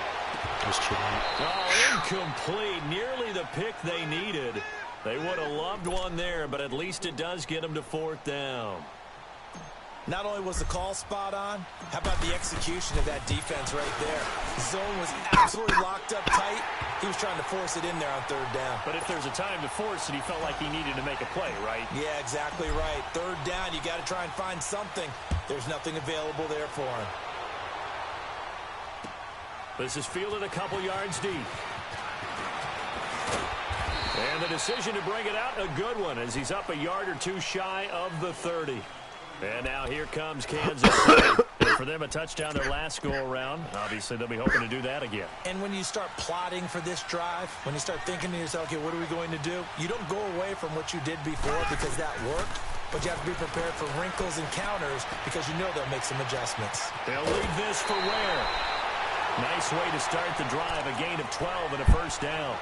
Oh, incomplete. Nearly the pick they needed. They would have loved one there, but at least it does get them to fourth down. Not only was the call spot on, how about the execution of that defense right there? The zone was absolutely locked up tight. He was trying to force it in there on third down. But if there's a time to force it, he felt like he needed to make a play, right? Yeah, exactly right. Third down, you got to try and find something. There's nothing available there for him. This is fielded a couple yards deep. And the decision to bring it out, a good one, as he's up a yard or 2 shy of the 30. And now here comes Kansas City. And for them, a touchdown their last go-around. Obviously, they'll be hoping to do that again. And when you start plotting for this drive, when you start thinking to yourself, okay, what are we going to do? You don't go away from what you did before because that worked. But you have to be prepared for wrinkles and counters because you know they'll make some adjustments. They'll leave this for Ware. Nice way to start the drive. A gain of 12 and a first down.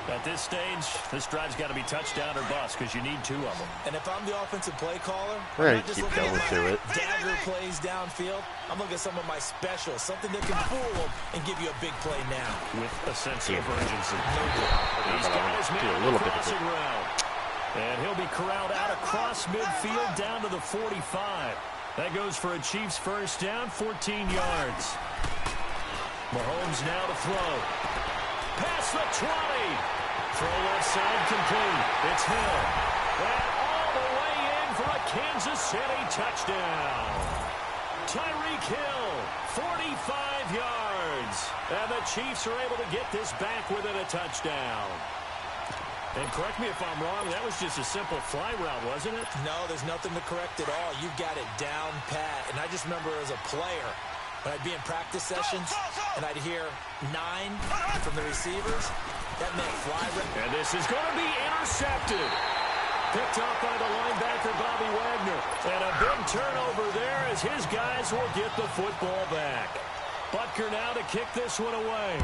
At this stage, this drive's got to be touchdown or bust because you need 2 of them. And if I'm the offensive play caller, we're I'm not just looking at my dagger plays downfield. I'm looking at some of my specials, something that can fool them and give you a big play now. With a sense of urgency. No doubt. These guys made a little crossing route. And he'll be corralled out across midfield down to the 45. That goes for a Chiefs first down, 14 yards. Mahomes now to throw. Past the 20. Throw left side complete. It's Hill. And all the way in for a Kansas City touchdown. Tyreek Hill, 45 yards. And the Chiefs are able to get this back within a touchdown. And correct me if I'm wrong, that was just a simple fly route, wasn't it? No, there's nothing to correct at all. You've got it down pat. And I just remember as a player, when I'd be in practice sessions and I'd hear 9 from the receivers, That meant fly. And this is going to be intercepted. Picked off by the linebacker, Bobby Wagner. And a big turnover there as his guys will get the football back. Butker now to kick this one away.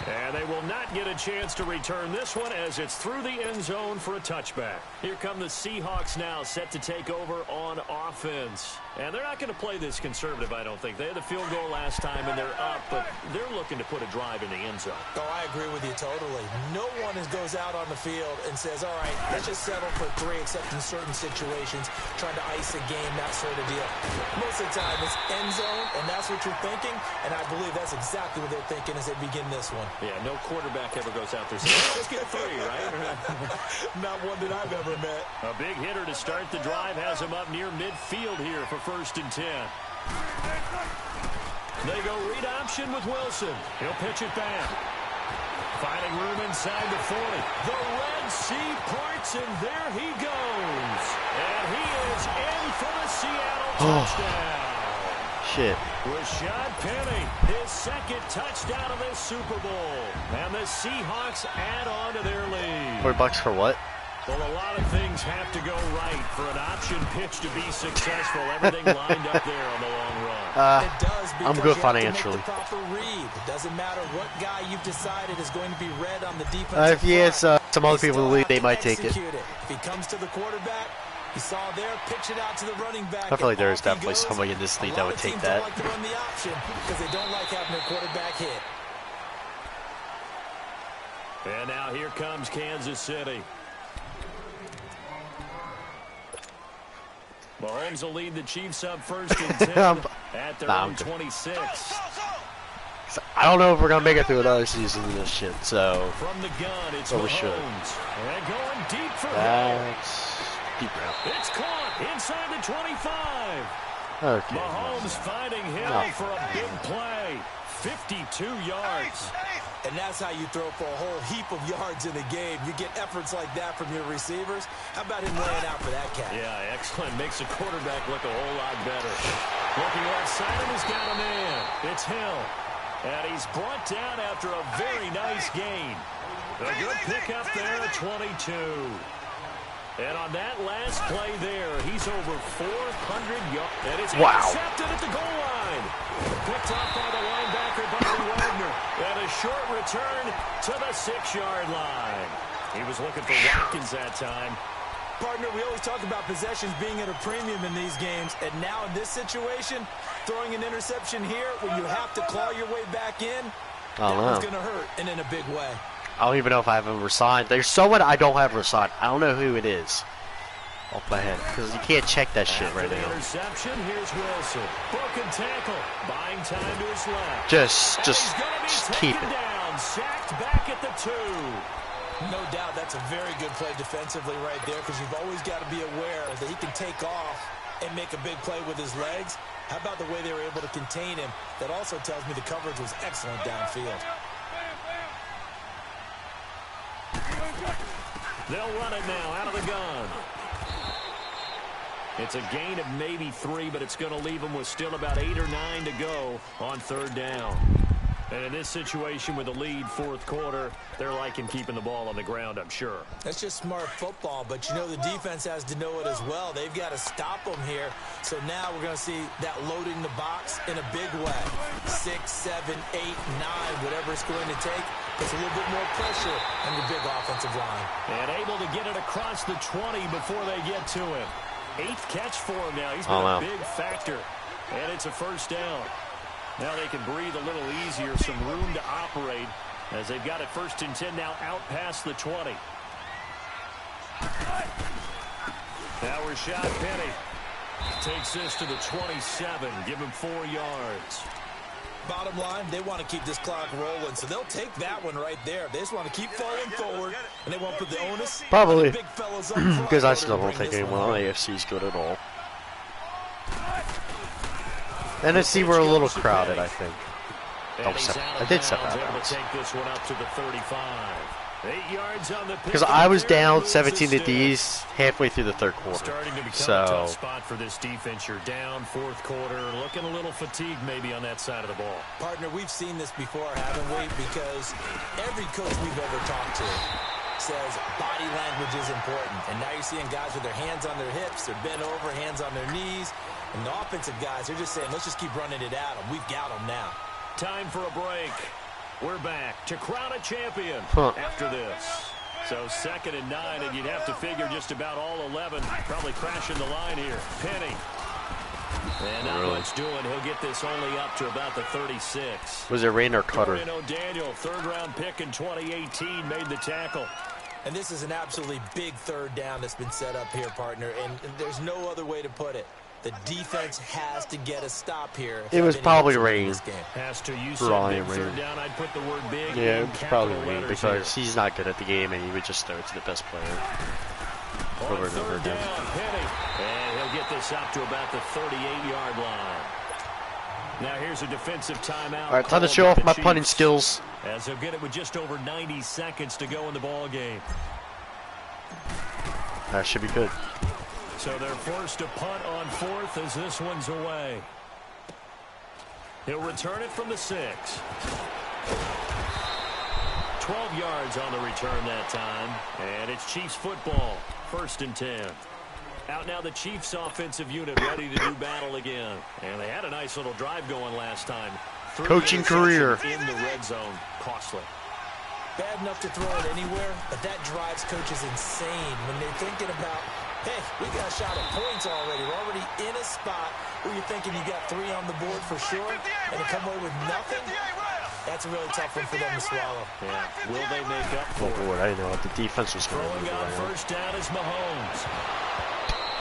And they will not get a chance to return this one as it's through the end zone for a touchback. Here come the Seahawks now set to take over on offense. And they're not going to play this conservative, I don't think. They had the field goal last time and they're up, but they're looking to put a drive in the end zone. Oh, I agree with you totally. No one goes out on the field and says, all right, let's just settle for 3, except in certain situations, trying to ice a game, that sort of deal. Most of the time, it's end zone, and that's what you're thinking, and I believe that's exactly what they're thinking as they begin this one. Yeah, no quarterback ever goes out there saying, let's get 3, right? Not one that I've ever met. A big hitter to start the drive has him up near midfield here for 1st and 10. They go read option with Wilson. He'll pitch it back. Finding room inside the 40. The Red Sea parts, and there he goes. And he is in for the Seattle touchdown. Shit. Rashad Penny, his 2nd touchdown of this Super Bowl. And the Seahawks add on to their lead. $4 for what? Well, a lot of things have to go right for an option pitch to be successful. Everything lined up there on the long run. It does, I'm good you financially. have to make the proper read. It doesn't matter what guy you've decided is going to be read on the defensive If he has some other people in the league, they might take it. If he comes to the quarterback, he saw there, pitch it out to the running back. I feel like there is definitely somebody in this league that would take that. Like to run the option because they don't like having their quarterback hit. And now here comes Kansas City. Mahomes will lead the Chiefs up 1st and 10 at their own 26. I don't know if we're gonna make it through another season of this shit. So from the gun, it's we Mahomes. should. And going deep for That's deep route. It's caught inside the 25. Okay. Mahomes finding Hill for a big play. 52 yards. And that's how you throw for a whole heap of yards in the game. You get efforts like that from your receivers. How about him laying out for that cat? Yeah, excellent. Makes the quarterback look a whole lot better. Looking left side, and he's got a man. It's Hill. And he's brought down after a very nice gain. A good pickup there at 22. And on that last play there, he's over 400 yards. And it's intercepted at the goal line. Picked off by the linebacker, Bobby Wagner. And a short return to the 6-yard line. He was looking for Watkins that time. Partner, we always talk about possessions being at a premium in these games. And now in this situation, throwing an interception here when you have to claw your way back in, that one's going to hurt, and in a big way. I don't even know if I have him resigned. There's someone I don't have resigned. I don't know who it is. Off my head, because you can't check that shit right now. Interception. Here's Wilson. Broken tackle. Buying time to his left. Just keep it. Down. Sacked back at the 2. No doubt that's a very good play defensively right there, because you've always got to be aware that he can take off and make a big play with his legs. How about the way they were able to contain him? That also tells me the coverage was excellent downfield. They'll run it now out of the gun. It's a gain of maybe 3, but it's going to leave them with still about 8 or 9 to go on 3rd down. And in this situation with the lead 4th quarter, they're liking keeping the ball on the ground, I'm sure. That's just smart football, but you know the defense has to know it as well. They've got to stop them here. So now we're going to see that loading the box in a big way. 6, 7, 8, 9, whatever it's going to take. Puts a little bit more pressure on your big offensive line. And able to get it across the 20 before they get to him. 8th catch for him now. He's been a big factor. And it's a 1st down. Now they can breathe a little easier, some room to operate as they've got it 1st and 10 now out past the 20. Now Rashad Penny takes this to the 27, give him 4 yards. Bottom line, they want to keep this clock rolling, so they'll take that one right there. They just want to keep falling forward, and they won't put the onus Probably. on the big fellas up front. Because I still don't think anyone on AFC is good at all. NFC we're a little crowded, I think. I did set that out. Take this one up to the 35. 8 yards on the Because I was down 17 to D's halfway through the third quarter. Starting to become a So tough spot for this defense. You're down fourth quarter, looking a little fatigued maybe on that side of the ball. Partner, we've seen this before, haven't we? Because every coach we've ever talked to says body language is important. And now you're seeing guys with their hands on their hips, they're bent over, hands on their knees. And the offensive guys, they're just saying, let's just keep running it at them. We've got them now. Time for a break. We're back to crown a champion after this. So 2nd and 9, and you'd have to figure just about all 11 probably crashing the line here. Penny. And not much doing. He'll get this only up to about the 36. Was it Rain or Cutter? Dorian O'Daniel, 3rd-round pick in 2018, made the tackle. And this is an absolutely big 3rd down that's been set up here, partner. And there's no other way to put it. The defense has to get a stop here. It was probably Rain. Has to use Ryan Rain. Rain. Down, I'd put the word big. Yeah, it was probably Rain letters because here. he's not good at the game and he would just throw it to the best player. On Over and over 3rd again. down, Penny. And he'll get this up to about the 38-yard line. Now here's a defensive timeout. All right, time to show off my punting skills. As they'll get it with just over 90 seconds to go in the ball game. That should be good. So they're forced to punt on 4th as this one's away. He'll return it from the 6. 12 yards on the return that time. And it's Chiefs football. 1st and 10. Out now the Chiefs offensive unit ready to do battle again. And they had a nice little drive going last time. Coaching career. In the red zone. Costly. Bad enough to throw it anywhere, but that drives coaches insane when they're thinking about, hey, we got a shot at points already. We're already in a spot where you're thinking you got 3 on the board for sure, and to come away with nothing, that's a really tough one for them to swallow. Yeah. Will they make up for it? Lord, I didn't know what the defense was going to Throwing do. out 1st down is Mahomes.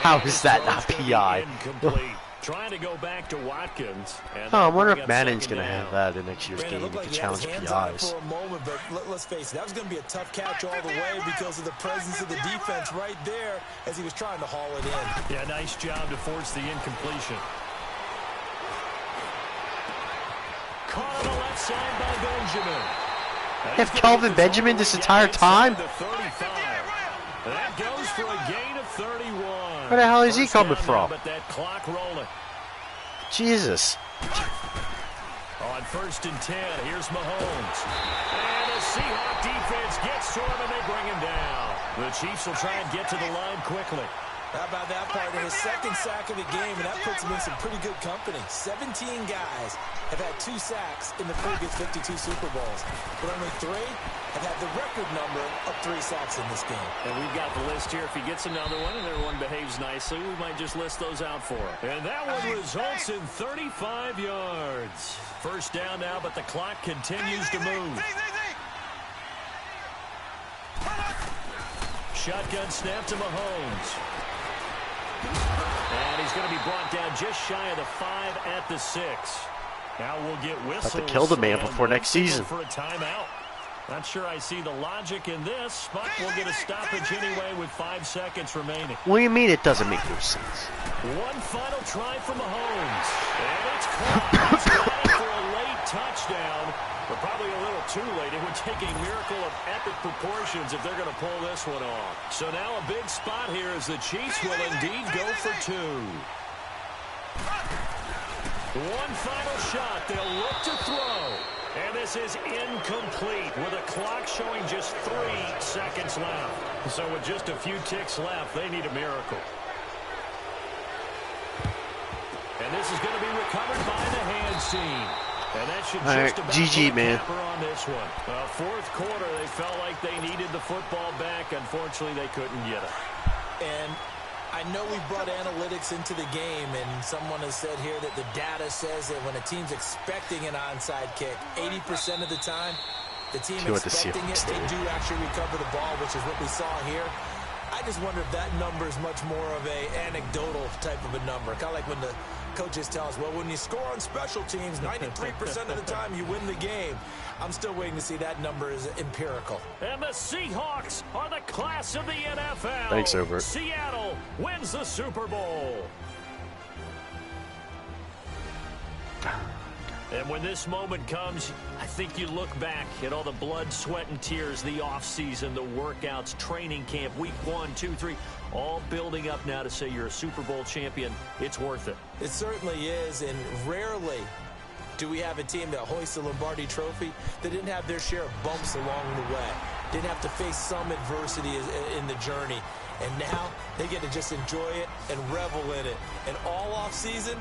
How is that not Throws gonna be PI? incomplete. Trying to go back to Watkins. And Oh, I wonder bring if up Madden's 2nd going to down. have that in next year's Brandon, game. it You looked can like he had his challenge hands on it PIs. for a moment, but let's face it, that was going to be a tough catch all the way because of the presence of the defense right there as he was trying to haul it in. Yeah, nice job to force the incompletion. Caught on the left side by Benjamin. Have Kelvin Benjamin this entire time? The 35. That goes for a gain of 31. Where the hell is he First coming down from? now, but that clock rolling. Jesus. On 1st and 10, here's Mahomes. And the Seahawks defense gets to him, and they bring him down. The Chiefs will try and get to the line quickly. How about that part? His 2nd sack of the game, and that puts him in some pretty good company. 17 guys have had 2 sacks in the previous 52 Super Bowls, but only 3 have had the record number of 3 sacks in this game. And we've got the list here. If he gets another one and everyone behaves nicely, we might just list those out for him. And that one results in 35 yards. First down now, but the clock continues to move. Shotgun snap to Mahomes. And he's going to be brought down just shy of the 5 at the 6. Now we'll get whistles. Have to kill the man and before next season. For a timeout. Not sure I see the logic in this, but we'll get a stoppage anyway with 5 seconds remaining. What do you mean it doesn't make no sense? One final try from Mahomes. And it's caught. He's got it for a late touchdown. But probably a little too late. It would take a miracle of epic proportions if they're going to pull this one off. So now a big spot here as the Chiefs will indeed go for 2. One final shot. They'll look to throw. And this is incomplete with a clock showing just 3 seconds left. So with just a few ticks left, they need a miracle. And this is going to be recovered by the hands team. And that should just about GG, man. on this one. Fourth quarter, they felt like they needed the football back. Unfortunately, they couldn't get it. And I know we brought analytics into the game, and someone has said here that the data says that when a team's expecting an onside kick, 80% of the time, the team expecting it, they do actually recover the ball, which is what we saw here. I just wonder if that number is much more of a anecdotal type of a number. Kind of like when the coaches tell us, well, when you score on special teams, 93% of the time you win the game. I'm still waiting to see that number is empirical. And the Seahawks are the class of the NFL. Thanks, Over. Seattle wins the Super Bowl. And when this moment comes, I think you look back at all the blood, sweat, and tears, the offseason, the workouts, training camp, week 1, 2, 3, all building up now to say you're a Super Bowl champion. It's worth it. It certainly is, and rarely do we have a team that hoists the Lombardi Trophy that didn't have their share of bumps along the way, didn't have to face some adversity in the journey. And now they get to just enjoy it and revel in it. And all offseason,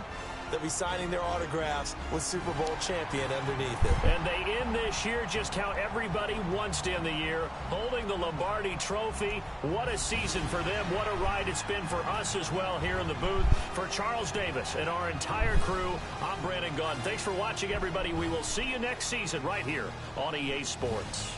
they'll be signing their autographs with Super Bowl champion underneath it. And they end this year just how everybody wants to end the year, holding the Lombardi Trophy. What a season for them. What a ride it's been for us as well here in the booth. For Charles Davis and our entire crew, I'm Brandon Gunn. Thanks for watching, everybody. We will see you next season right here on EA Sports.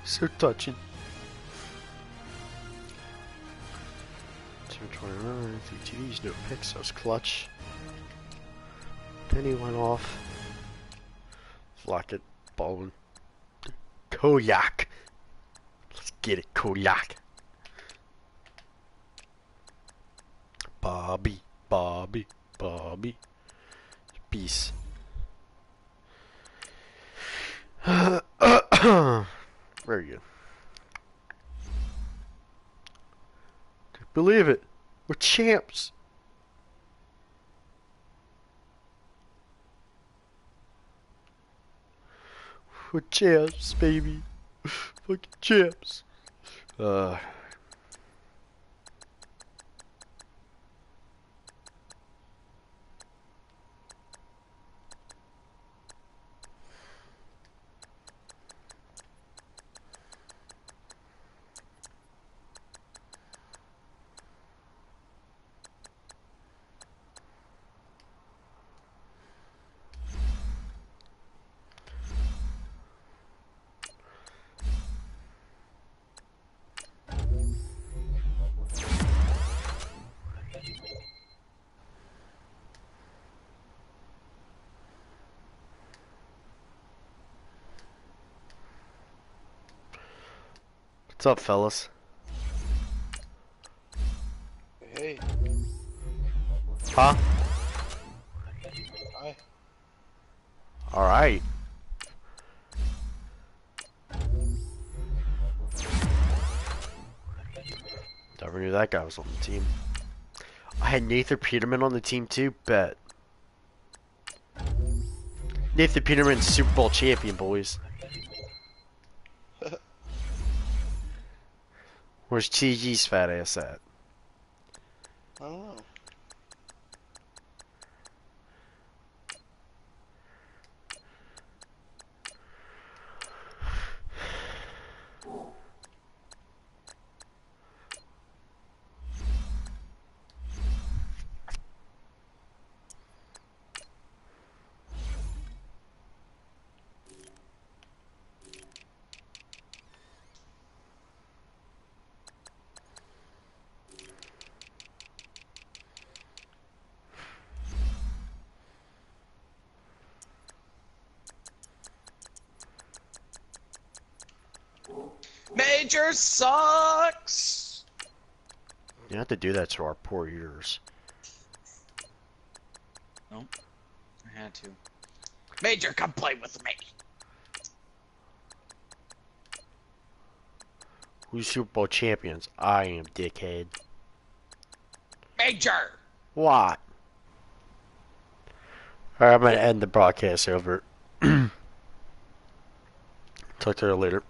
So touching. 229, 3 TDs, no picks, that was clutch. Penny went off. Lockett, Baldwin. Koyak. Let's get it, Koyak. Bobby, Bobby, Bobby. Peace. Very good. Believe it. We're champs. We're champs, baby. Fucking champs. What's up, fellas? Hey. Huh? Hi. Alright. Never knew that guy was on the team. I had Nathan Peterman on the team too, bet. Nathan Peterman, Super Bowl champion, boys. Where's TG's fat ass at? I don't know. Major sucks. You have to do that to our poor ears. No, I had to. Major, come play with me. Who's Super Bowl champions? I am, dickhead. Major. What? Alright, I'm gonna end the broadcast over. Talk to you later.